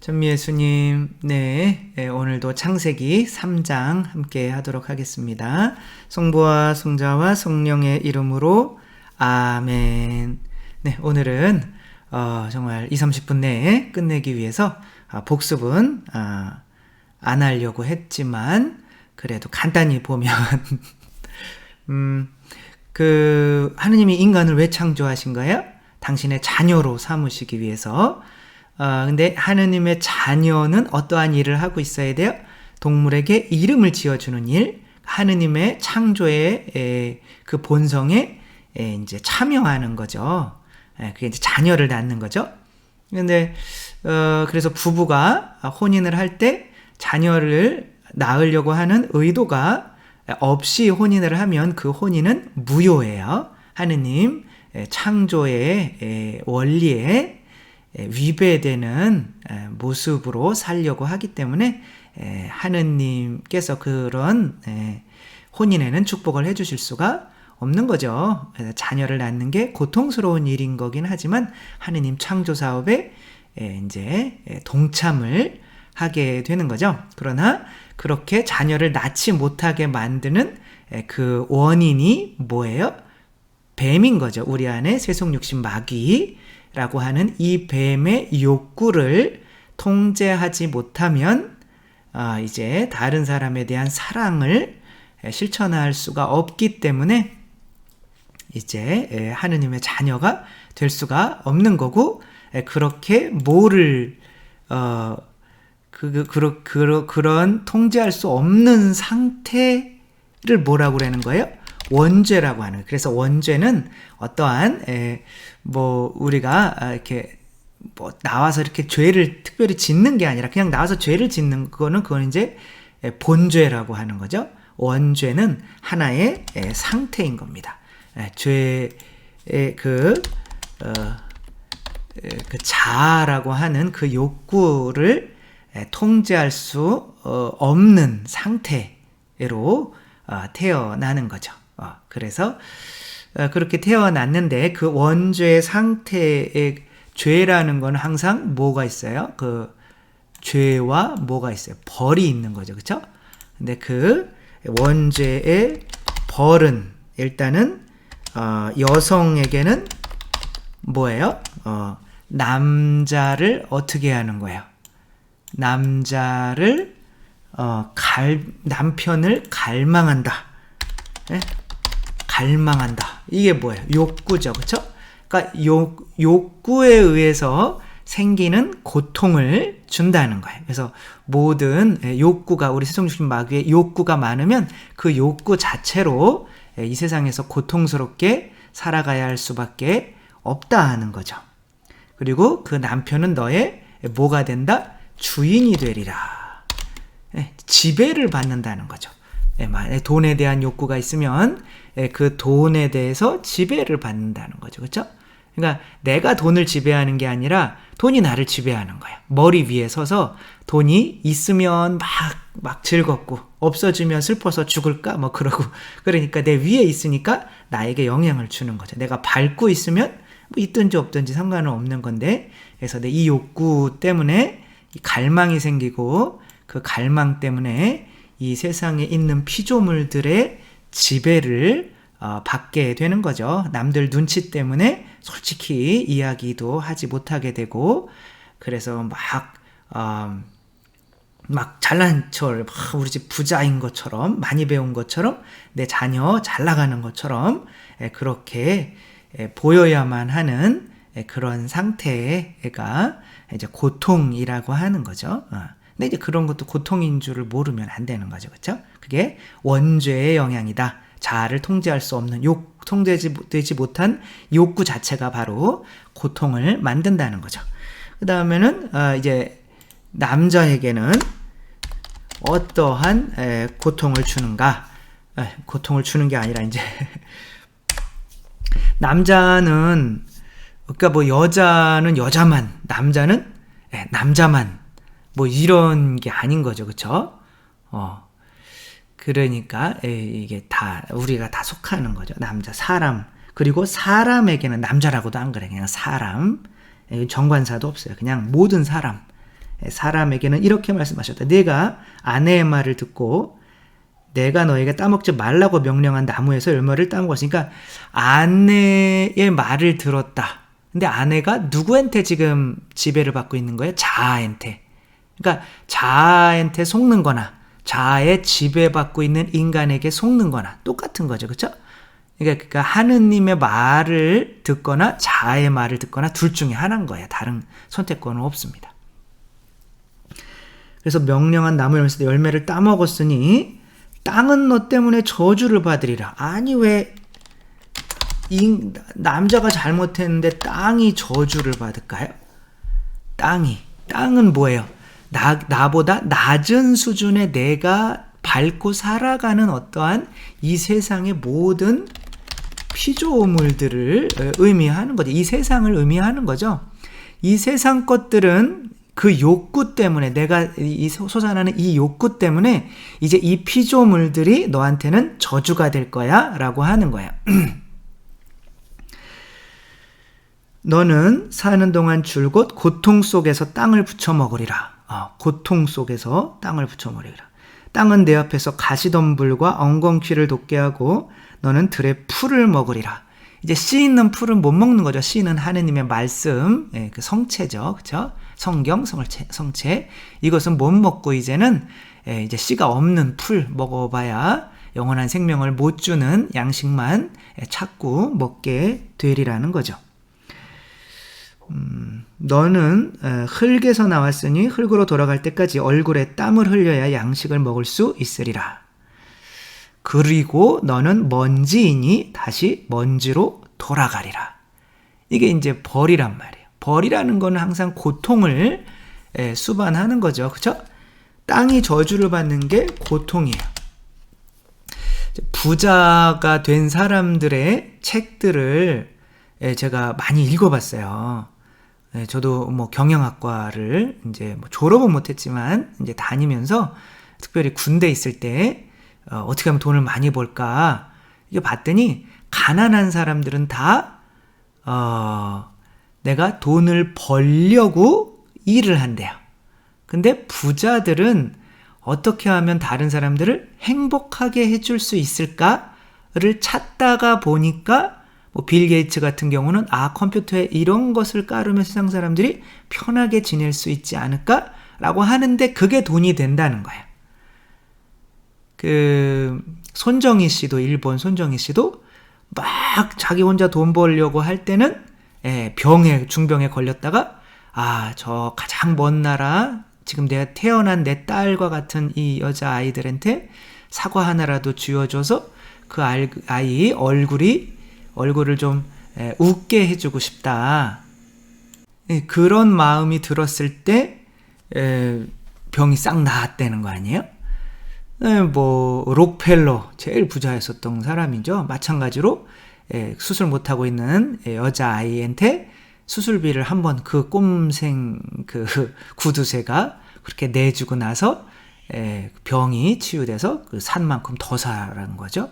전미예수님, 네, 오늘도 창세기 3장 함께 하도록 하겠습니다. 성부와 성자와 성령의 이름으로 아멘. 네, 오늘은 정말 20-30분 내에 끝내기 위해서 복습은 안 하려고 했지만 그래도 간단히 보면 하느님이 인간을 왜 창조하신 거예요? 당신의 자녀로 삼으시기 위해서. 근데 하느님의 자녀는 어떠한 일을 하고 있어야 돼요? 동물에게 이름을 지어주는 일, 하느님의 창조의 그 본성에 이제 참여하는 거죠. 그게 이제 자녀를 낳는 거죠. 근데 그래서 부부가 혼인을 할 때 자녀를 낳으려고 하는 의도가 없이 혼인을 하면 그 혼인은 무효예요. 하느님 창조의 원리에 위배되는 모습으로 살려고 하기 때문에 하느님께서 그런 혼인에는 축복을 해주실 수가 없는 거죠. 자녀를 낳는 게 고통스러운 일인 거긴 하지만 하느님 창조 사업에 이제 동참을 하게 되는 거죠. 그러나 그렇게 자녀를 낳지 못하게 만드는 그 원인이 뭐예요? 뱀인 거죠. 우리 안에 세속육신 마귀라고 하는 이 뱀의 욕구를 통제하지 못하면 이제 다른 사람에 대한 사랑을 실천할 수가 없기 때문에 이제 하느님의 자녀가 될 수가 없는 거고, 그렇게 뭐를 그런 통제할 수 없는 상태를 뭐라고 그러는 거예요? 원죄라고 하는. 그래서 원죄는 어떠한 우리가 이렇게 나와서 이렇게 죄를 특별히 짓는 게 아니라 그냥 나와서 죄를 짓는 그거는 이제 본죄라고 하는 거죠. 원죄는 하나의 상태인 겁니다. 죄의 그 자아라고 하는 그 욕구를 통제할 수 없는 상태로 태어나는 거죠. 그래서 그렇게 태어났는데 그 원죄의 상태의 죄라는 건 항상 뭐가 있어요? 그 죄와 뭐가 있어요? 벌이 있는 거죠. 그렇죠? 근데 그 원죄의 벌은 일단은 여성에게는 뭐예요? 남자를 어떻게 하는 거예요? 남편을 갈망한다. 네? 갈망한다. 이게 뭐예요? 욕구죠. 그쵸? 그러니까 욕구에 의해서 생기는 고통을 준다는 거예요. 그래서 모든 욕구가, 우리 세속육신 마귀의 욕구가 많으면 그 욕구 자체로 이 세상에서 고통스럽게 살아가야 할 수밖에 없다 하는 거죠. 그리고 그 남편은 너의 뭐가 된다? 주인이 되리라. 지배를 받는다는 거죠. 돈에 대한 욕구가 있으면 그 돈에 대해서 지배를 받는다는 거죠. 그렇죠? 그러니까 내가 돈을 지배하는 게 아니라 돈이 나를 지배하는 거야. 머리 위에 서서 돈이 있으면 막 즐겁고 없어지면 슬퍼서 죽을까? 그러고. 그러니까 내 위에 있으니까 나에게 영향을 주는 거죠. 내가 밟고 있으면 있든지 없든지 상관은 없는 건데, 그래서 이 욕구 때문에 갈망이 생기고 그 갈망 때문에 이 세상에 있는 피조물들의 지배를 받게 되는 거죠. 남들 눈치 때문에 솔직히 이야기도 하지 못하게 되고, 그래서 막 잘난 척, 우리 집 부자인 것처럼, 많이 배운 것처럼, 내 자녀 잘 나가는 것처럼 그렇게 보여야만 하는 그런 상태가 이제 고통이라고 하는 거죠. 근데 이제 그런 것도 고통인 줄을 모르면 안 되는 거죠. 그렇죠? 그게 원죄의 영향이다. 자아를 통제할 수 없는 통제되지 못한 욕구 자체가 바로 고통을 만든다는 거죠. 그 다음에는 이제 남자에게는 어떠한 고통을 주는가? 고통을 주는 게 아니라 이제 남자는, 그러니까 여자는 여자만, 남자는 남자만, 이런 게 아닌 거죠. 그쵸? 그러니까 이게 다 우리가 다 속하는 거죠. 남자, 사람. 그리고 사람에게는 남자라고도 안 그래. 그냥 사람. 정관사도 없어요. 그냥 모든 사람. 사람에게는 이렇게 말씀하셨다. 네가 아내의 말을 듣고 내가 너에게 따먹지 말라고 명령한 나무에서 열매를 따먹었으니까 아내의 말을 들었다. 근데 아내가 누구한테 지금 지배를 받고 있는 거예요? 자아한테. 그러니까 자아한테 속는 거나 자아에 지배받고 있는 인간에게 속는 거나 똑같은 거죠. 그렇죠? 그러니까 하느님의 말을 듣거나 자아의 말을 듣거나 둘 중에 하나인 거예요. 다른 선택권은 없습니다. 그래서 명령한 나무 열매를 따먹었으니 땅은 너 때문에 저주를 받으리라. 아니 왜 남자가 잘못했는데 땅이 저주를 받을까요? 땅은 뭐예요? 나보다 낮은 수준의 내가 밟고 살아가는 어떠한 이 세상의 모든 피조물들을 의미하는 거죠. 이 세상을 의미하는 거죠. 이 세상 것들은 그 욕구 때문에 내가 솟아나는 이 욕구 때문에 이제 이 피조물들이 너한테는 저주가 될 거야 라고 하는 거야. 너는 사는 동안 줄곧 고통 속에서 땅을 부쳐 먹으리라. 고통 속에서 땅을 부쳐 먹으리라. 땅은 내 앞에서 가시덤불과 엉겅퀴를 돋게 하고 너는 들의 풀을 먹으리라. 이제 씨 있는 풀은 못 먹는 거죠. 씨는 하느님의 말씀, 그 성체죠. 그렇죠? 성경, 성체. 이것은 못 먹고 이제는 이제 씨가 없는 풀 먹어봐야 영원한 생명을 못 주는 양식만 찾고 먹게 되리라는 거죠. 너는 흙에서 나왔으니 흙으로 돌아갈 때까지 얼굴에 땀을 흘려야 양식을 먹을 수 있으리라. 그리고 너는 먼지이니 다시 먼지로 돌아가리라. 이게 이제 벌이란 말이에요. 벌이라는 거는 항상 고통을 수반하는 거죠. 그렇죠? 땅이 저주를 받는 게 고통이에요. 부자가 된 사람들의 책들을 제가 많이 읽어봤어요. 저도 뭐 경영학과를 이제 뭐 졸업은 못했지만 이제 다니면서 특별히 군대 있을 때 어떻게 하면 돈을 많이 벌까 이게 봤더니 가난한 사람들은 다 내가 돈을 벌려고 일을 한대요. 근데 부자들은 어떻게 하면 다른 사람들을 행복하게 해줄 수 있을까를 찾다가 보니까 뭐 빌 게이츠 같은 경우는 컴퓨터에 이런 것을 깔으면 세상 사람들이 편하게 지낼 수 있지 않을까라고 하는데 그게 돈이 된다는 거예요. 손정희 씨도 일본 손정희 씨도 막 자기 혼자 돈 벌려고 할 때는 중병에 걸렸다가 저 가장 먼 나라 지금 내가 태어난 내 딸과 같은 이 여자 아이들한테 사과 하나라도 쥐어줘서 그 아이 얼굴을 좀 웃게 해주고 싶다. 그런 마음이 들었을 때 병이 싹 나았다는 거 아니에요? 뭐 록펠러 제일 부자였었던 사람이죠. 마찬가지로 수술 못하고 있는 여자아이한테 수술비를 한번 그 꼼생 구두쇠가 그렇게 내주고 나서 병이 치유돼서 그 산만큼 더 살아난 거죠.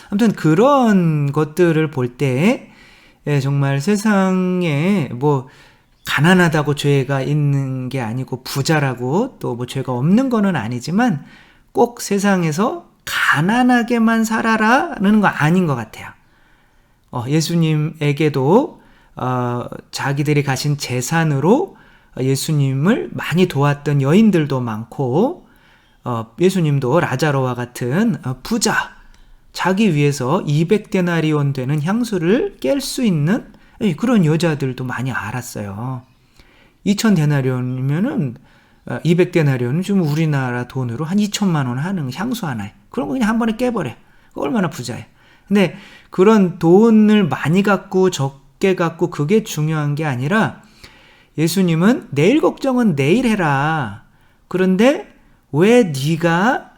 아무튼 그런 것들을 볼 때 정말 세상에 뭐 가난하다고 죄가 있는 게 아니고 부자라고 또 뭐 죄가 없는 거는 아니지만 꼭 세상에서 가난하게만 살아라는 거 아닌 것 같아요. 예수님에게도 자기들이 가신 재산으로 예수님을 많이 도왔던 여인들도 많고 예수님도 라자로와 같은 부자 자기 위해서 200데나리온 되는 향수를 깰 수 있는 그런 여자들도 많이 알았어요. 2000데나리온이면은 200데나리온은 지금 우리나라 돈으로 한 2천만 원 하는 향수 하나에 그런 거 그냥 한 번에 깨버려. 얼마나 부자예요. 근데 그런 돈을 많이 갖고 적게 갖고 그게 중요한 게 아니라 예수님은 내일 걱정은 내일 해라. 그런데 왜 네가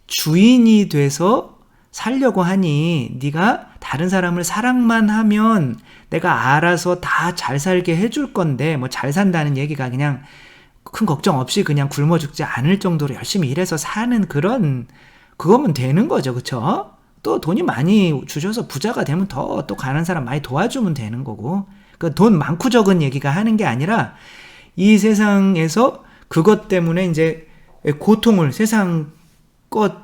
주인이 돼서 살려고 하니? 네가 다른 사람을 사랑만 하면 내가 알아서 다 잘 살게 해줄 건데 뭐 잘 산다는 얘기가 그냥 큰 걱정 없이 그냥 굶어 죽지 않을 정도로 열심히 일해서 사는 그거면 되는 거죠. 그쵸? 또 돈이 많이 주셔서 부자가 되면 또 가난한 사람 많이 도와주면 되는 거고 그 돈 많고 적은 얘기가 하는 게 아니라 이 세상에서 그것 때문에 이제 고통을, 세상 것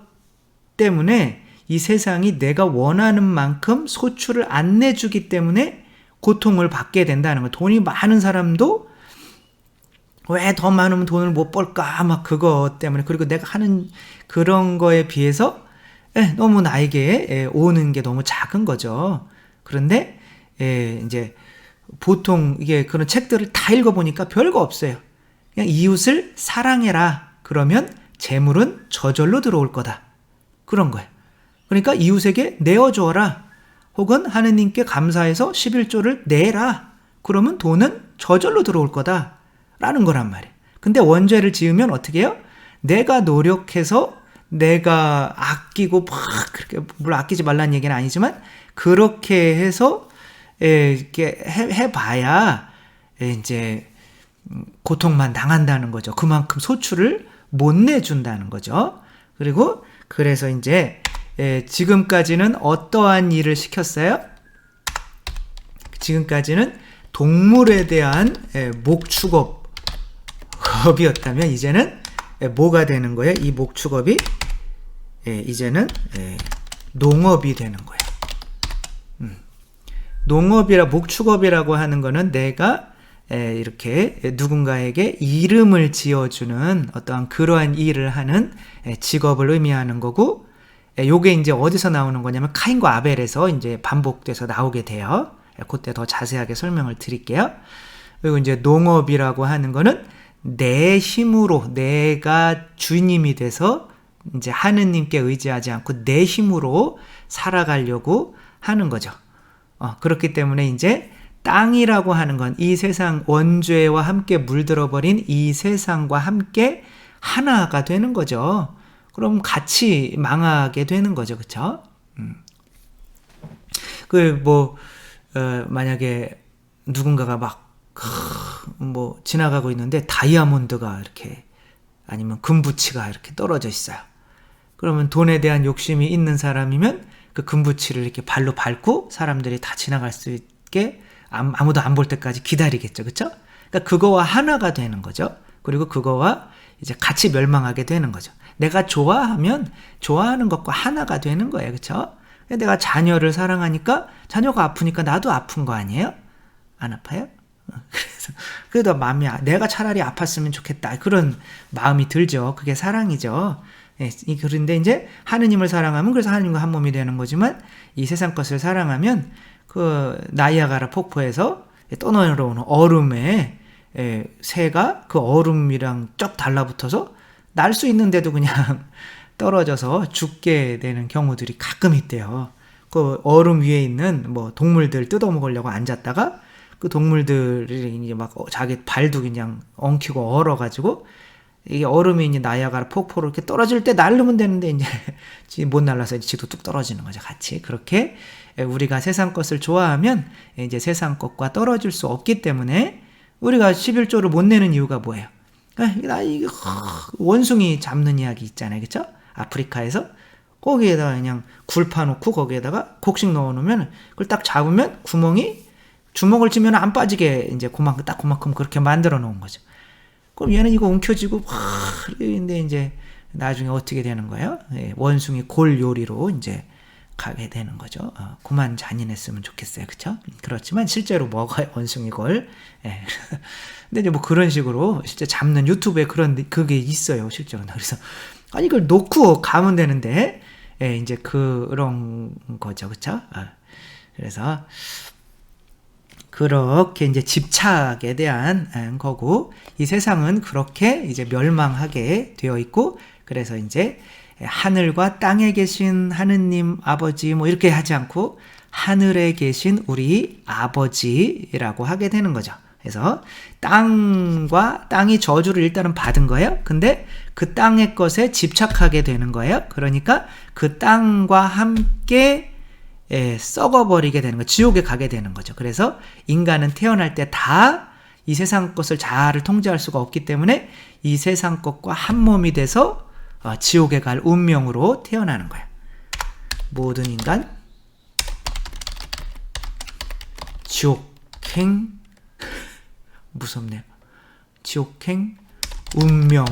때문에 이 세상이 내가 원하는 만큼 소출을 안 내주기 때문에 고통을 받게 된다는 거. 돈이 많은 사람도 왜 더 많으면 돈을 못 벌까 막 그거 때문에, 그리고 내가 하는 그런 거에 비해서 너무 나에게 오는 게 너무 작은 거죠. 그런데 이제 보통 이게 그런 책들을 다 읽어보니까 별거 없어요. 그냥 이웃을 사랑해라. 그러면 재물은 저절로 들어올 거다. 그런 거예요. 그러니까 이웃에게 내어주어라. 혹은 하느님께 감사해서 11조를 내라. 그러면 돈은 저절로 들어올 거다. 라는 거란 말이에요. 근데 원죄를 지으면 어떻게 해요? 내가 노력해서 내가 아끼고 막 그렇게, 물론 아끼지 말라는 얘기는 아니지만 그렇게 해서 이렇게 해봐야 이제 고통만 당한다는 거죠. 그만큼 소출을 못 내준다는 거죠. 그리고 그래서 이제 지금까지는 어떠한 일을 시켰어요? 지금까지는 동물에 대한 목축업이었다면 이제는 뭐가 되는 거예요? 이 목축업이 이제는 농업이 되는 거예요. 목축업이라고 하는 거는 내가 이렇게 누군가에게 이름을 지어주는 어떠한 그러한 일을 하는 직업을 의미하는 거고, 요게 이제 어디서 나오는 거냐면 카인과 아벨에서 이제 반복돼서 나오게 돼요. 그때 더 자세하게 설명을 드릴게요. 그리고 이제 농업이라고 하는 거는 내 힘으로, 내가 주님이 돼서 이제 하느님께 의지하지 않고 내 힘으로 살아가려고 하는 거죠. 그렇기 때문에 이제 땅이라고 하는 건 이 세상 원죄와 함께 물들어 버린 이 세상과 함께 하나가 되는 거죠. 그럼 같이 망하게 되는 거죠. 그쵸? 만약에 누군가가 지나가고 있는데 다이아몬드가 이렇게, 아니면 금부치가 이렇게 떨어져 있어요. 그러면 돈에 대한 욕심이 있는 사람이면 그 금부치를 이렇게 발로 밟고 사람들이 다 지나갈 수 있게 아무도 안 볼 때까지 기다리겠죠. 그쵸? 그러니까 그거와 하나가 되는 거죠. 그리고 그거와 이제 같이 멸망하게 되는 거죠. 내가 좋아하면 좋아하는 것과 하나가 되는 거예요. 그쵸? 내가 자녀를 사랑하니까 자녀가 아프니까 나도 아픈 거 아니에요? 안 아파요? 그래도 마음이, 내가 차라리 아팠으면 좋겠다. 그런 마음이 들죠. 그게 사랑이죠. 그런데 이제 하느님을 사랑하면 그래서 하느님과 한 몸이 되는 거지만, 이 세상 것을 사랑하면 그 나이아가라 폭포에서 떠내려오는 얼음에 새가 그 얼음이랑 쩍 달라붙어서 날 수 있는데도 그냥 떨어져서 죽게 되는 경우들이 가끔 있대요. 그 얼음 위에 있는 동물들 뜯어먹으려고 앉았다가 그 동물들이 이제 막 자기 발도 그냥 엉키고 얼어가지고, 이게 얼음이 이제 나이아가라 폭포로 이렇게 떨어질 때 날르면 되는데 이제 못 날라서 지도 뚝 떨어지는 거죠. 같이. 그렇게 우리가 세상 것을 좋아하면 이제 세상 것과 떨어질 수 없기 때문에 우리가 11조를 못 내는 이유가 뭐예요? 이게 원숭이 잡는 이야기 있잖아요. 그쵸? 아프리카에서 거기에다가 그냥 굴 파놓고 거기에다가 곡식 넣어놓으면 그걸 딱 잡으면 구멍이, 주먹을 쥐면 안 빠지게 이제 그만큼 그렇게 만들어 놓은 거죠. 그럼 얘는 이거 움켜쥐고 근데 이제 나중에 어떻게 되는 거예요? 원숭이 골 요리로 이제 가게 되는 거죠. 그만 잔인했으면 좋겠어요. 그쵸? 그렇지만 실제로 먹어요. 원숭이 골. 근데 이제 그런 식으로 실제 잡는 유튜브에 그게 있어요. 실제로. 그래서 이걸 놓고 가면 되는데 이제 그런 거죠. 그쵸? 그래서 그렇게 이제 집착에 대한 거고, 이 세상은 그렇게 이제 멸망하게 되어 있고, 그래서 이제 하늘과 땅에 계신 하느님 아버지 이렇게 하지 않고 하늘에 계신 우리 아버지라고 하게 되는 거죠. 그래서 땅이 저주를 일단은 받은 거예요. 근데 그 땅의 것에 집착하게 되는 거예요. 그러니까 그 땅과 함께 썩어버리게 되는 거, 지옥에 가게 되는 거죠. 그래서 인간은 태어날 때 다 이 세상 것을 잘 통제할 수가 없기 때문에 이 세상 것과 한 몸이 돼서 지옥에 갈 운명으로 태어나는 거예요. 모든 인간 지옥행, 무섭네요. 지옥행 운명.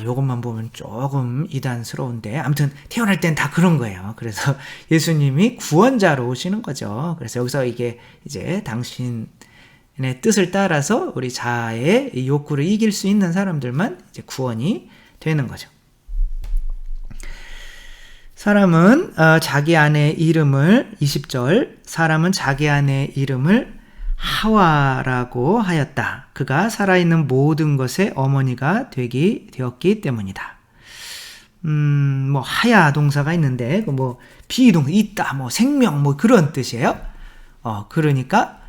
요것만 보면 조금 이단스러운데, 아무튼 태어날 땐 다 그런 거예요. 그래서 예수님이 구원자로 오시는 거죠. 그래서 여기서 이게 이제 당신의 뜻을 따라서 우리 자아의 욕구를 이길 수 있는 사람들만 이제 구원이 되는 거죠. 사람은 자기 아내의 이름을 20절, 사람은 자기 아내의 이름을 하와라고 하였다. 그가 살아있는 모든 것의 어머니가 되었기 때문이다. 뭐 하야 동사가 있는데 뭐 비동사 있다, 뭐 생명, 뭐 그런 뜻이에요. 그러니까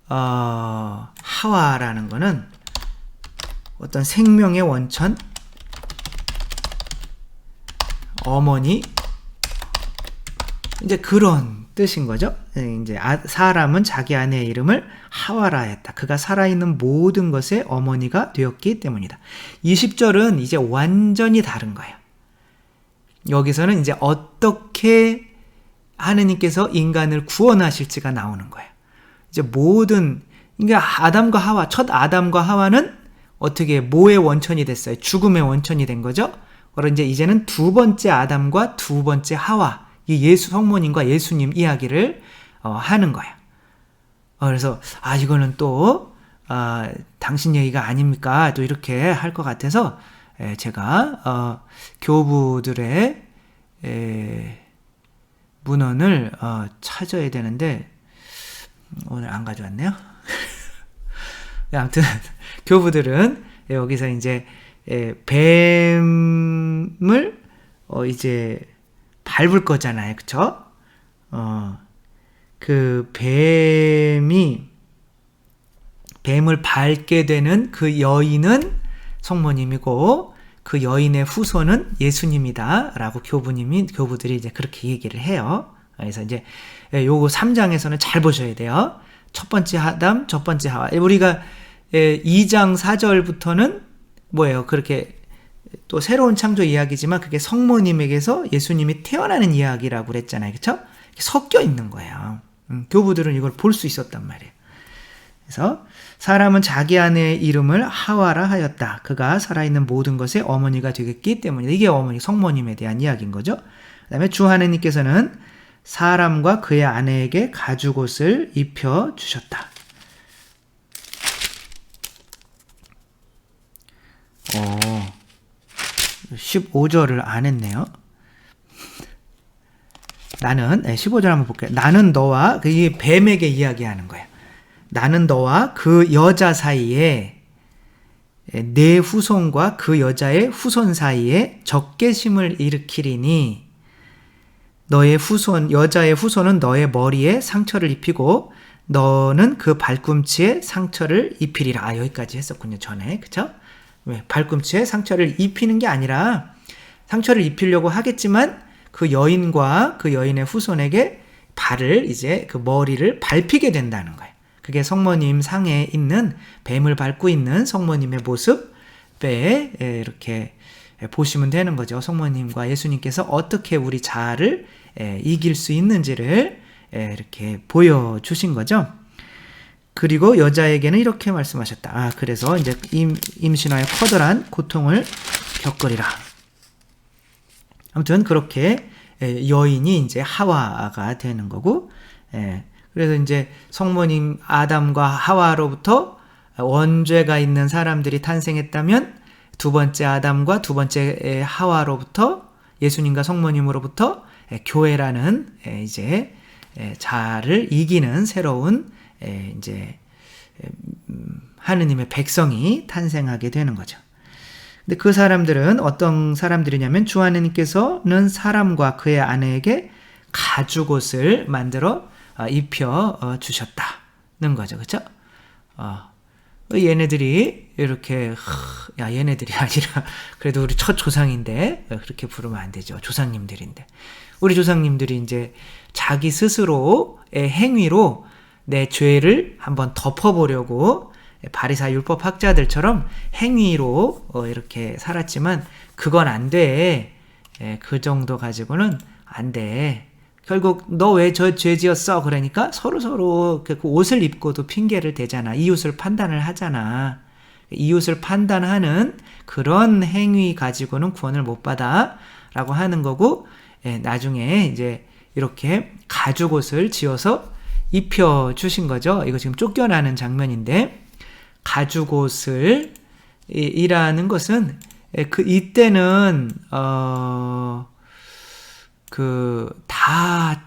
하와라는 거는 어떤 생명의 원천, 어머니, 이제 그런 뜻인 거죠. 이제 사람은 자기 아내의 이름을 하와라 했다. 그가 살아있는 모든 것의 어머니가 되었기 때문이다. 20절은 이제 완전히 다른 거예요. 여기서는 이제 어떻게 하느님께서 인간을 구원하실지가 나오는 거예요. 이제 그러니까 아담과 하와, 첫 아담과 하와는 어떻게 뭐의 원천이 됐어요? 죽음의 원천이 된 거죠. 그리고 이제는 두 번째 아담과 두 번째 하와, 이 성모님과 예수님 이야기를 하는 거예요. 그래서 이거는 또 당신 얘기가 아닙니까? 또 이렇게 할 것 같아서 제가 교부들의 문헌을 찾아야 되는데 오늘 안 가져왔네요. 아무튼 교부들은 여기서 이제 뱀을 이제 밟을 거잖아요. 그쵸? 그 뱀을 밟게 되는 그 여인은 성모님이고 그 여인의 후손은 예수님이다 라고 교부들이 이제 그렇게 얘기를 해요. 그래서 이제 요거 3장에서는 잘 보셔야 돼요. 첫 번째 아담, 첫 번째 하와. 우리가 2장 4절부터는 뭐예요? 그렇게 또 새로운 창조 이야기지만 그게 성모님에게서 예수님이 태어나는 이야기라고 그랬잖아요. 그쵸? 섞여 있는 거예요. 교부들은 이걸 볼 수 있었단 말이에요. 그래서 사람은 자기 아내의 이름을 하와라 하였다. 그가 살아있는 모든 것의 어머니가 되겠기 때문이다. 이게 어머니, 성모님에 대한 이야기인 거죠. 그 다음에 주 하느님께서는 사람과 그의 아내에게 가죽옷을 입혀주셨다. 15절을 안 했네요. 15절 한번 볼게요. 나는 너와, 이 뱀에게 이야기하는 거예요. 나는 너와 그 여자 사이에, 내 후손과 그 여자의 후손 사이에 적개심을 일으키리니, 여자의 후손은 너의 머리에 상처를 입히고, 너는 그 발꿈치에 상처를 입히리라. 여기까지 했었군요, 전에. 그쵸? 왜? 발꿈치에 상처를 입히는 게 아니라, 상처를 입히려고 하겠지만, 그 여인과 그 여인의 후손에게 그 머리를 밟히게 된다는 거예요. 그게 성모님 상에 있는 뱀을 밟고 있는 성모님의 모습에 이렇게 보시면 되는 거죠. 성모님과 예수님께서 어떻게 우리 자아를 이길 수 있는지를 이렇게 보여주신 거죠. 그리고 여자에게는 이렇게 말씀하셨다. 그래서 이제 임신하여 커다란 고통을 겪으리라. 아무튼 그렇게 여인이 이제 하와가 되는 거고, 그래서 이제 성모님 아담과 하와로부터 원죄가 있는 사람들이 탄생했다면 두 번째 아담과 두 번째 하와로부터 예수님과 성모님으로부터 교회라는 이제 자아를 이기는 새로운 이제 하느님의 백성이 탄생하게 되는 거죠. 근데 그 사람들은 어떤 사람들이냐면 주 하느님께서는 사람과 그의 아내에게 가죽옷을 만들어 입혀 주셨다는 거죠. 그렇죠? 얘네들이 이렇게 얘네들이 아니라 그래도 우리 첫 조상인데 그렇게 부르면 안 되죠. 조상님들인데. 우리 조상님들이 이제 자기 스스로의 행위로 내 죄를 한번 덮어보려고 바리사 율법 학자들처럼 행위로 이렇게 살았지만 그건 안 돼. 그 정도 가지고는 안 돼. 결국 너 왜 저 죄 지었어? 그러니까 서로 그 옷을 입고도 핑계를 대잖아. 이웃을 판단을 하잖아. 이웃을 판단하는 그런 행위 가지고는 구원을 못 받아 라고 하는 거고, 나중에 이제 이렇게 가죽옷을 지어서 입혀 주신 거죠. 이거 지금 쫓겨나는 장면인데, 가죽옷을 이라는 것은 이때는 다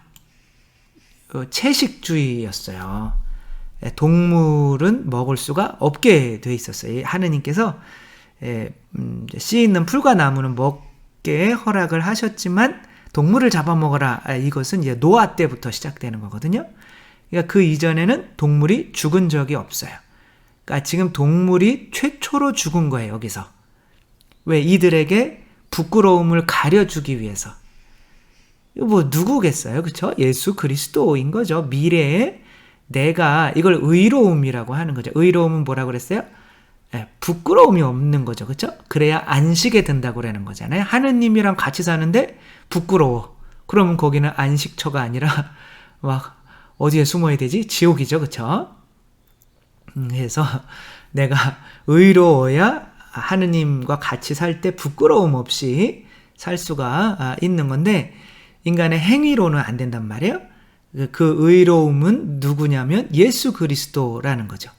채식주의였어요. 동물은 먹을 수가 없게 돼 있었어요. 하느님께서 씨 있는 풀과 나무는 먹게 허락을 하셨지만 동물을 잡아먹어라. 이것은 이제 노아 때부터 시작되는 거거든요. 그러니까 그 이전에는 동물이 죽은 적이 없어요. 그러니까 지금 동물이 최초로 죽은 거예요, 여기서. 왜? 이들에게 부끄러움을 가려주기 위해서. 뭐 누구겠어요? 그렇죠? 예수 그리스도인 거죠. 미래에 내가 이걸 의로움이라고 하는 거죠. 의로움은 뭐라고 그랬어요? 부끄러움이 없는 거죠. 그렇죠? 그래야 안식에 든다고 그러는 거잖아요. 하느님이랑 같이 사는데 부끄러워. 그러면 거기는 안식처가 아니라 막 어디에 숨어야 되지? 지옥이죠. 그렇죠? 그래서 내가 의로워야 하느님과 같이 살 때 부끄러움 없이 살 수가 있는 건데, 인간의 행위로는 안 된단 말이에요. 그 의로움은 누구냐면 예수 그리스도라는 거죠.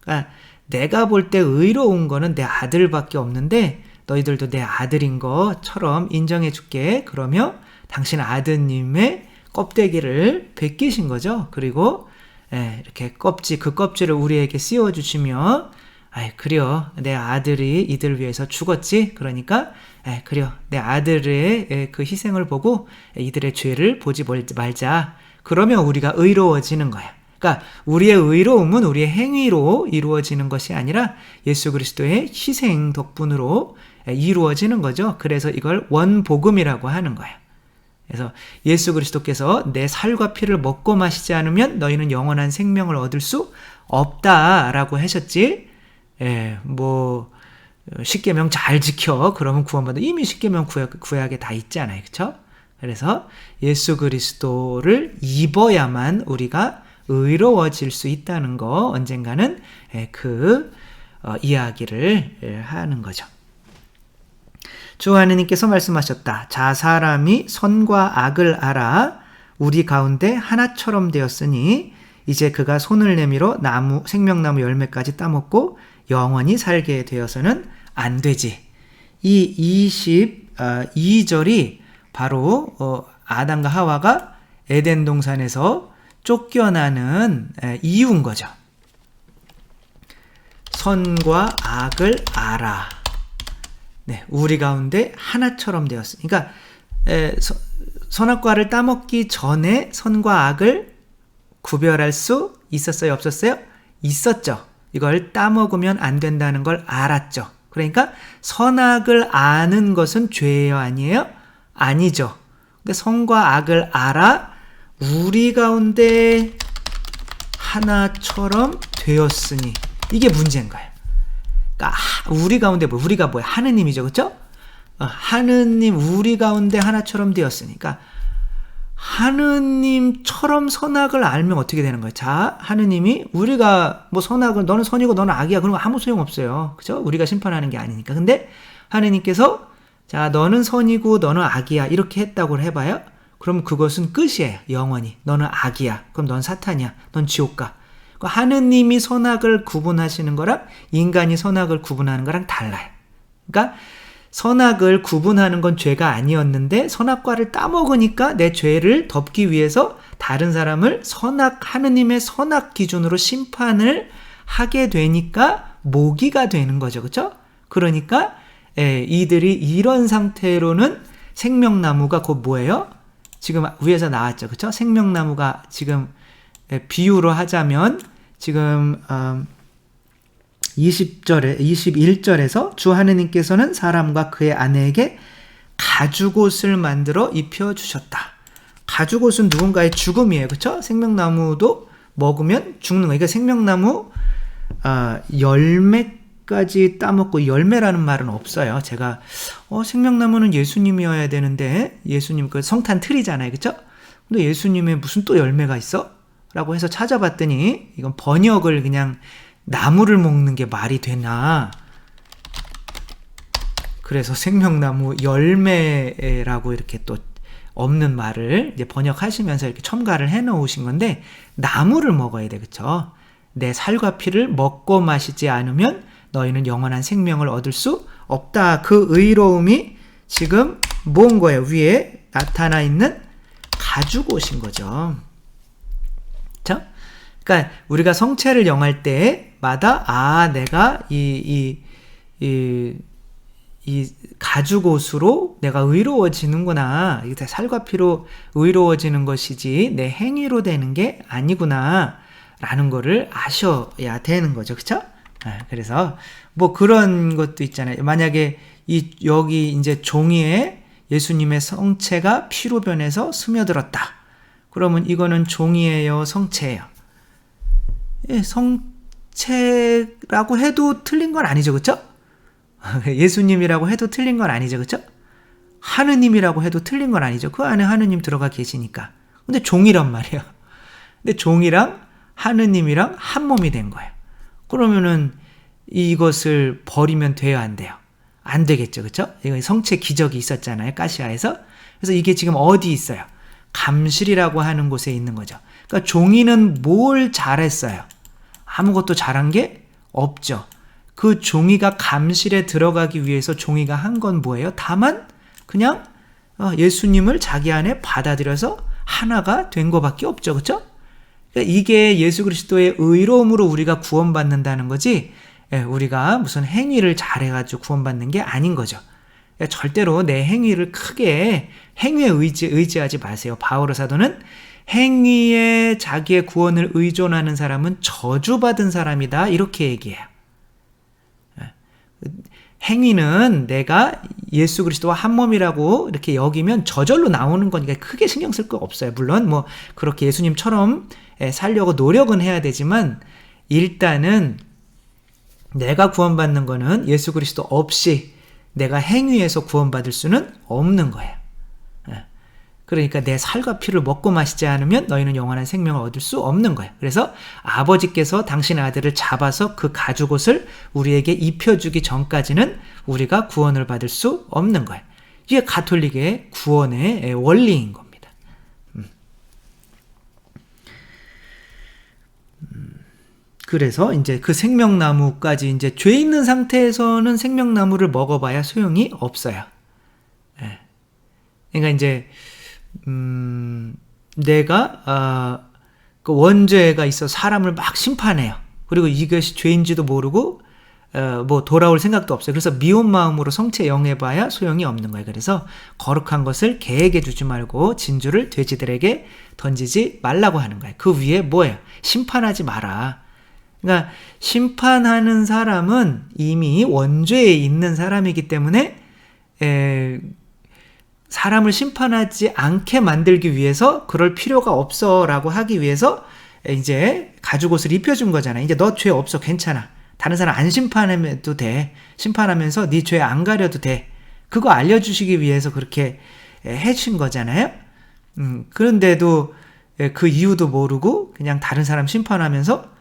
그러니까 내가 볼 때 의로운 거는 내 아들밖에 없는데 너희들도 내 아들인 것처럼 인정해 줄게. 그러며 당신 아드님의 껍데기를 벗기신 거죠. 그리고 이렇게 그 껍질을 우리에게 씌워주시며, 그래요. 내 아들이 이들 위해서 죽었지. 그러니까 그래요. 내 아들의 그 희생을 보고 이들의 죄를 보지 말자. 그러면 우리가 의로워지는 거야. 그러니까 우리의 의로움은 우리의 행위로 이루어지는 것이 아니라 예수 그리스도의 희생 덕분으로 이루어지는 거죠. 그래서 이걸 원복음이라고 하는 거예요. 그래서 예수 그리스도께서 내 살과 피를 먹고 마시지 않으면 너희는 영원한 생명을 얻을 수 없다라고 하셨지. 십계명 잘 지켜. 그러면 구원받아. 이미 십계명 구약에 다 있잖아요. 그렇죠? 그래서 예수 그리스도를 입어야만 우리가 의로워질 수 있다는 거, 언젠가는 이야기를 하는 거죠. 주 하느님께서 말씀하셨다. 자, 사람이 선과 악을 알아 우리 가운데 하나처럼 되었으니 이제 그가 손을 내밀어 생명나무 열매까지 따먹고 영원히 살게 되어서는 안 되지. 이 22절이 바로 아담과 하와가 에덴 동산에서 쫓겨나는 이유인 거죠. 선과 악을 알아. 우리 가운데 하나처럼 되었으니까, 선악과를 따먹기 전에 선과 악을 구별할 수 있었어요? 없었어요? 있었죠. 이걸 따먹으면 안 된다는 걸 알았죠. 그러니까 선악을 아는 것은 죄예요? 아니에요? 아니죠. 근데 선과 악을 알아 우리 가운데 하나처럼 되었으니, 이게 문제인 거예요. 그러니까 우리 가운데 우리가 뭐야? 하느님이죠. 그렇죠? 하느님 우리 가운데 하나처럼 되었으니까 하느님처럼 선악을 알면 어떻게 되는 거예요? 자, 하느님이 우리가 선악을, 너는 선이고 너는 악이야, 그런 거 아무 소용없어요. 그죠? 우리가 심판하는 게 아니니까. 근데 하느님께서 자, 너는 선이고 너는 악이야, 이렇게 했다고 해봐요. 그럼 그것은 끝이에요. 영원히. 너는 악이야. 그럼 넌 사탄이야. 넌 지옥 가. 하느님이 선악을 구분하시는 거랑 인간이 선악을 구분하는 거랑 달라요. 그러니까 선악을 구분하는 건 죄가 아니었는데 선악과를 따먹으니까 내 죄를 덮기 위해서 다른 사람을 하느님의 선악 기준으로 심판을 하게 되니까 모기가 되는 거죠. 그렇죠? 그러니까 이들이 이런 상태로는 생명나무가 곧 뭐예요? 지금 위에서 나왔죠. 그렇죠? 생명나무가 지금 비유로 하자면 지금 21절에서 주 하느님께서는 사람과 그의 아내에게 가죽옷을 만들어 입혀주셨다. 가죽옷은 누군가의 죽음이에요. 그렇죠? 생명나무도 먹으면 죽는 거예요. 그러니까 생명나무 열매까지 따먹고, 열매라는 말은 없어요. 제가 생명나무는 예수님이어야 되는데, 예수님 그 성탄 틀이잖아요. 그렇죠? 근데 예수님의 무슨 또 열매가 있어? 라고 해서 찾아봤더니 이건 번역을 그냥 나무를 먹는 게 말이 되나? 그래서 생명나무 열매라고 이렇게 또 없는 말을 이제 번역하시면서 이렇게 첨가를 해 놓으신 건데, 나무를 먹어야 돼. 그쵸? 내 살과 피를 먹고 마시지 않으면 너희는 영원한 생명을 얻을 수 없다. 그 의로움이 지금 뭔 거예요? 위에 나타나 있는 가죽옷인 거죠. 그쵸? 그러니까 우리가 성체를 영할 때마다 내가 이 가죽옷으로 내가 의로워지는구나. 이게 살과 피로 의로워지는 것이지 내 행위로 되는 게 아니구나 라는 거를 아셔야 되는 거죠. 그쵸? 그래서 뭐 그런 것도 있잖아요. 만약에 여기 이제 종이에 예수님의 성체가 피로 변해서 스며들었다. 그러면 이거는 종이에요, 성체예요? 예, 성체라고 해도 틀린 건 아니죠. 그쵸? 예수님이라고 해도 틀린 건 아니죠. 그쵸? 하느님이라고 해도 틀린 건 아니죠. 그 안에 하느님 들어가 계시니까. 근데 종이란 말이에요. 근데 종이랑 하느님이랑 한 몸이 된 거예요. 그러면은 이것을 버리면 돼요, 안 돼요? 안 되겠죠. 그쵸? 이거 성체 기적이 있었잖아요. 가시아에서. 그래서 이게 지금 어디 있어요? 감실이라고 하는 곳에 있는 거죠. 그러니까 종이는 뭘 잘했어요? 아무것도 잘한 게 없죠. 그 종이가 감실에 들어가기 위해서 종이가 한 건 뭐예요? 다만 그냥 예수님을 자기 안에 받아들여서 하나가 된 것밖에 없죠. 그렇죠? 그러니까 이게 예수 그리스도의 의로움으로 우리가 구원받는다는 거지, 우리가 무슨 행위를 잘해가지고 구원받는 게 아닌 거죠. 그러니까 절대로 내 행위를 크게 행위에 의지하지 마세요. 바오로 사도는 행위에 자기의 구원을 의존하는 사람은 저주받은 사람이다, 이렇게 얘기해요. 행위는 내가 예수 그리스도와 한 몸이라고 이렇게 여기면 저절로 나오는 거니까 크게 신경 쓸 거 없어요. 물론 뭐 그렇게 예수님처럼 살려고 노력은 해야 되지만, 일단은 내가 구원받는 거는 예수 그리스도 없이 내가 행위에서 구원받을 수는 없는 거예요. 그러니까 내 살과 피를 먹고 마시지 않으면 너희는 영원한 생명을 얻을 수 없는 거예요. 그래서 아버지께서 당신 아들을 잡아서 그 가죽옷을 우리에게 입혀주기 전까지는 우리가 구원을 받을 수 없는 거예요. 이게 가톨릭의 구원의 원리인 겁니다. 그래서 이제 그 생명나무까지, 이제 죄 있는 상태에서는 생명나무를 먹어봐야 소용이 없어요. 그러니까 이제 내가 그 원죄가 있어 사람을 막 심판해요. 그리고 이것이 죄인지도 모르고 뭐 돌아올 생각도 없어요. 그래서 미운 마음으로 성체 영해봐야 소용이 없는 거예요. 그래서 거룩한 것을 개에게 주지 말고 진주를 돼지들에게 던지지 말라고 하는 거예요. 그 위에 뭐예요? 심판하지 마라. 그러니까 심판하는 사람은 이미 원죄에 있는 사람이기 때문에 사람을 심판하지 않게 만들기 위해서 그럴 필요가 없어 라고 하기 위해서 이제 가죽옷을 입혀준 거잖아. 이제 너 죄 없어, 괜찮아, 다른 사람 안 심판해도 돼, 심판하면서 네 죄 안 가려도 돼, 그거 알려주시기 위해서 그렇게 해준 거잖아요. 그런데도 그 이유도 모르고 그냥 다른 사람 심판하면서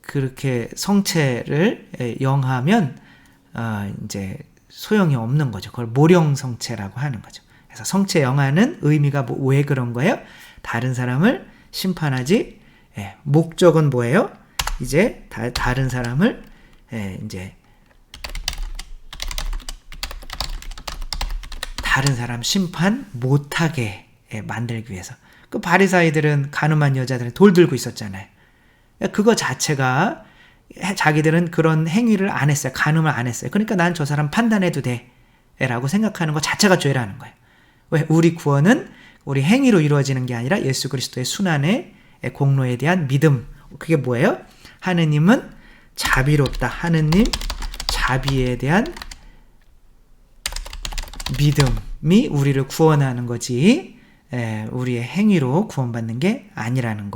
그렇게 성체를 영하면 이제 소용이 없는 거죠. 그걸 모령성체라고 하는 거죠. 그래서 성체 영하는 의미가 왜 그런 거예요? 다른 사람을 심판하지, 목적은 뭐예요? 이제 다른 사람을 이제 다른 사람 심판 못하게 만들기 위해서. 그 바리사이들은, 가늠한 여자들은 돌 들고 있었잖아요. 그거 자체가, 자기들은 그런 행위를 안 했어요. 간음을 안 했어요. 그러니까 난 저 사람 판단해도 돼 라고 생각하는 것 자체가 죄라는 거예요. 왜? 우리 구원은 우리 행위로 이루어지는 게 아니라 예수 그리스도의 순환의 공로에 대한 믿음. 그게 뭐예요? 하느님은 자비롭다. 하느님 자비에 대한 믿음이 우리를 구원하는 거지, 우리의 행위로 구원받는 게 아니라는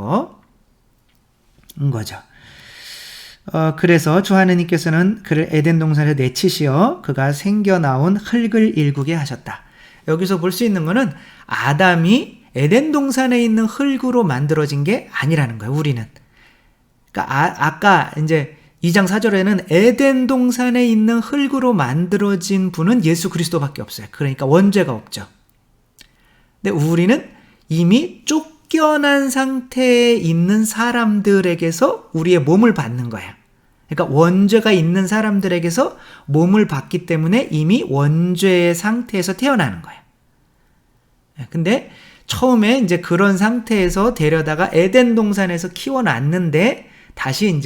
거죠. 그래서 주 하느님께서는 그를 에덴 동산에서 내치시어 그가 생겨나온 흙을 일구게 하셨다. 여기서 볼 수 있는 거는 아담이 에덴 동산에 있는 흙으로 만들어진 게 아니라는 거예요. 우리는 그러니까 아까 이제 2장 4절에는 에덴 동산에 있는 흙으로 만들어진 분은 예수 그리스도밖에 없어요. 그러니까 원죄가 없죠. 근데 우리는 이미 쫓겨난 상태에 있는 사람들에게서 우리의 몸을 받는 거야. 그러니까 원죄가 있는 사람들에게서 몸을 받기 때문에 이미 원죄의 상태에서 태어나는 거야. 근데 처음에 이제 그런 상태에서 데려다가 에덴 동산에서 키워놨는데 다시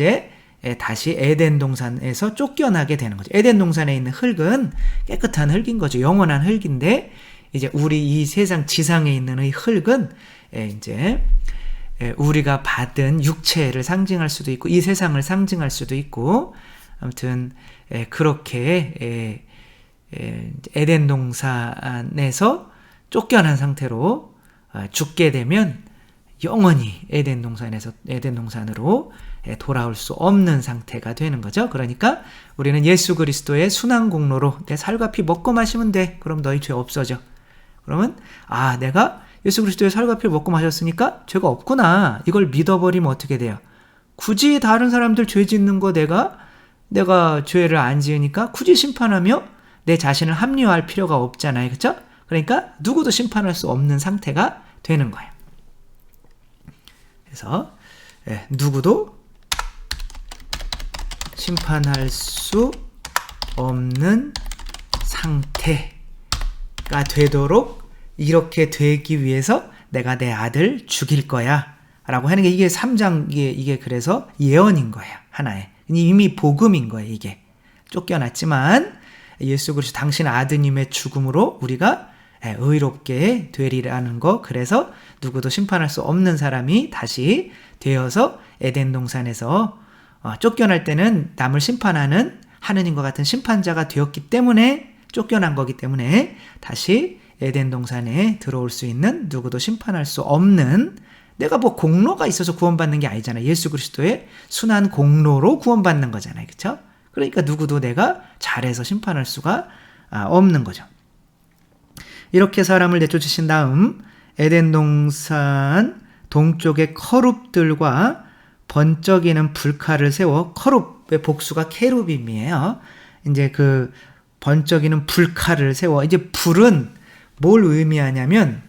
에덴 동산에서 쫓겨나게 되는 거죠. 에덴 동산에 있는 흙은 깨끗한 흙인 거죠. 영원한 흙인데 이제 우리 이 세상 지상에 있는 이 흙은 이제 우리가 받은 육체를 상징할 수도 있고 이 세상을 상징할 수도 있고 아무튼 그렇게 에덴 동산에서 쫓겨난 상태로 죽게 되면 영원히 에덴 동산으로 돌아올 수 없는 상태가 되는 거죠. 그러니까 우리는 예수 그리스도의 순환 공로로 내 살과 피 먹고 마시면 돼. 그럼 너희 죄 없어져. 그러면 내가 예수 그리스도의 살과 피를 먹고 마셨으니까 죄가 없구나. 이걸 믿어버리면 어떻게 돼요? 굳이 다른 사람들 죄 짓는 거 내가 죄를 안 지으니까 굳이 심판하며 내 자신을 합리화할 필요가 없잖아요. 그렇죠? 그러니까 누구도 심판할 수 없는 상태가 되는 거예요. 그래서 누구도 심판할 수 없는 상태가 되도록 이렇게 되기 위해서 내가 내 아들 죽일 거야 라고 하는 게 이게 3장 이게 그래서 예언인 거예요. 하나의 이미 복음인 거예요. 이게 쫓겨났지만 예수 그리스도 당신 아드님의 죽음으로 우리가 의롭게 되리라는 거. 그래서 누구도 심판할 수 없는 사람이 다시 되어서 에덴 동산에서 쫓겨날 때는 남을 심판하는 하느님과 같은 심판자가 되었기 때문에 쫓겨난 거기 때문에 다시 에덴 동산에 들어올 수 있는 누구도 심판할 수 없는 내가 뭐 공로가 있어서 구원받는 게 아니잖아요. 예수 그리스도의 순한 공로로 구원받는 거잖아요. 그렇죠? 그러니까 누구도 내가 잘해서 심판할 수가 없는 거죠. 이렇게 사람을 내쫓으신 다음 에덴 동산 동쪽에 커룹들과 번쩍이는 불칼을 세워 커룹의 복수가 케루빔이에요. 이제 그 번쩍이는 불칼을 세워 이제 불은 뭘 의미하냐면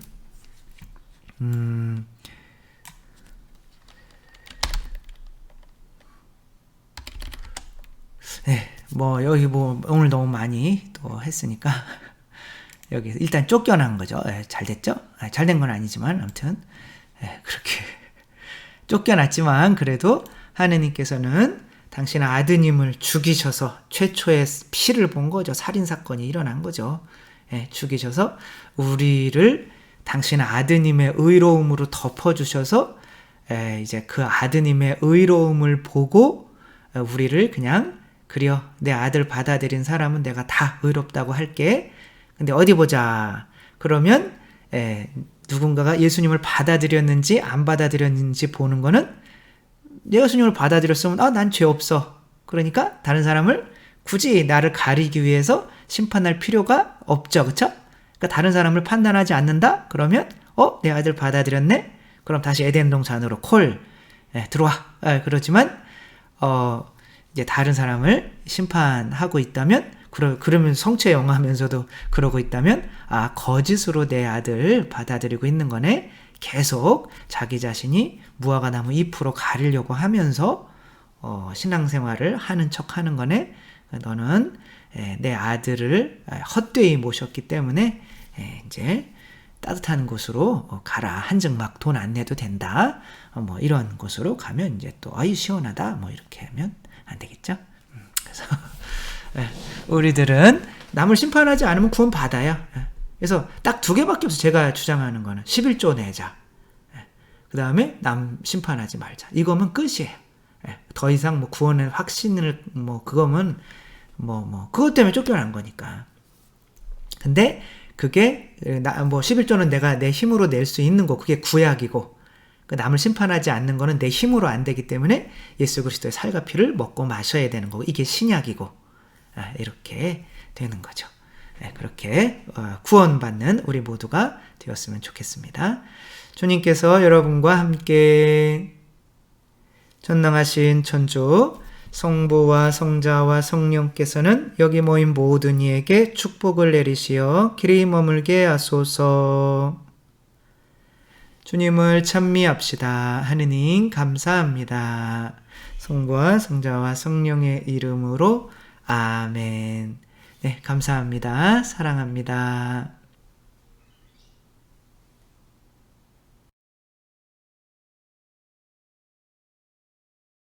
여기 오늘 너무 많이 또 했으니까 여기 일단 쫓겨난 거죠. 잘 됐죠? 잘 된 건 아니지만 아무튼 그렇게 쫓겨났지만 그래도 하느님께서는 당신 아드님을 죽이셔서 최초의 피를 본 거죠. 살인사건이 일어난 거죠. 죽이셔서 우리를 당신 아드님의 의로움으로 덮어주셔서 이제 그 아드님의 의로움을 보고 우리를 그냥 그려 내 아들 받아들인 사람은 내가 다 의롭다고 할게. 근데 어디 보자. 그러면 누군가가 예수님을 받아들였는지 안 받아들였는지 보는 거는 예수님을 받아들였으면 난 죄 없어. 그러니까 다른 사람을 굳이 나를 가리기 위해서 심판할 필요가 없죠. 그렇죠? 그러니까 다른 사람을 판단하지 않는다? 그러면 내 아들 받아들였네? 그럼 다시 에덴 동산으로 들어와. 그렇지만 이제 다른 사람을 심판하고 있다면 그러면 성체 영하면서도 그러고 있다면 거짓으로 내 아들 받아들이고 있는 거네. 계속 자기 자신이 무화과 나무 잎으로 가리려고 하면서 신앙생활을 하는 척 하는 거네. 너는 내 아들을 헛되이 모셨기 때문에 이제 따뜻한 곳으로 가라. 한증 막 돈 안 내도 된다. 뭐 이런 곳으로 가면 이제 또 시원하다. 뭐 이렇게 하면 안 되겠죠? 그래서 우리들은 남을 심판하지 않으면 구원 받아요. 그래서 딱 2개밖에 없어. 제가 주장하는 거는 11조 내자. 그 다음에 남 심판하지 말자. 이거면 끝이에요. 더 이상 뭐 구원의 확신을 그거면 그것 때문에 쫓겨난 거니까. 근데 그게 11조는 내가 내 힘으로 낼 수 있는 거. 그게 구약이고 남을 심판하지 않는 거는 내 힘으로 안 되기 때문에 예수 그리스도의 살과 피를 먹고 마셔야 되는 거고 이게 신약이고 이렇게 되는 거죠. 그렇게 구원받는 우리 모두가 되었으면 좋겠습니다. 주님께서 여러분과 함께 전능하신 천주 성부와 성자와 성령께서는 여기 모인 모든 이에게 축복을 내리시어 길이 머물게 하소서. 주님을 찬미합시다. 하느님 감사합니다. 성부와 성자와 성령의 이름으로 아멘. 네, 감사합니다. 사랑합니다.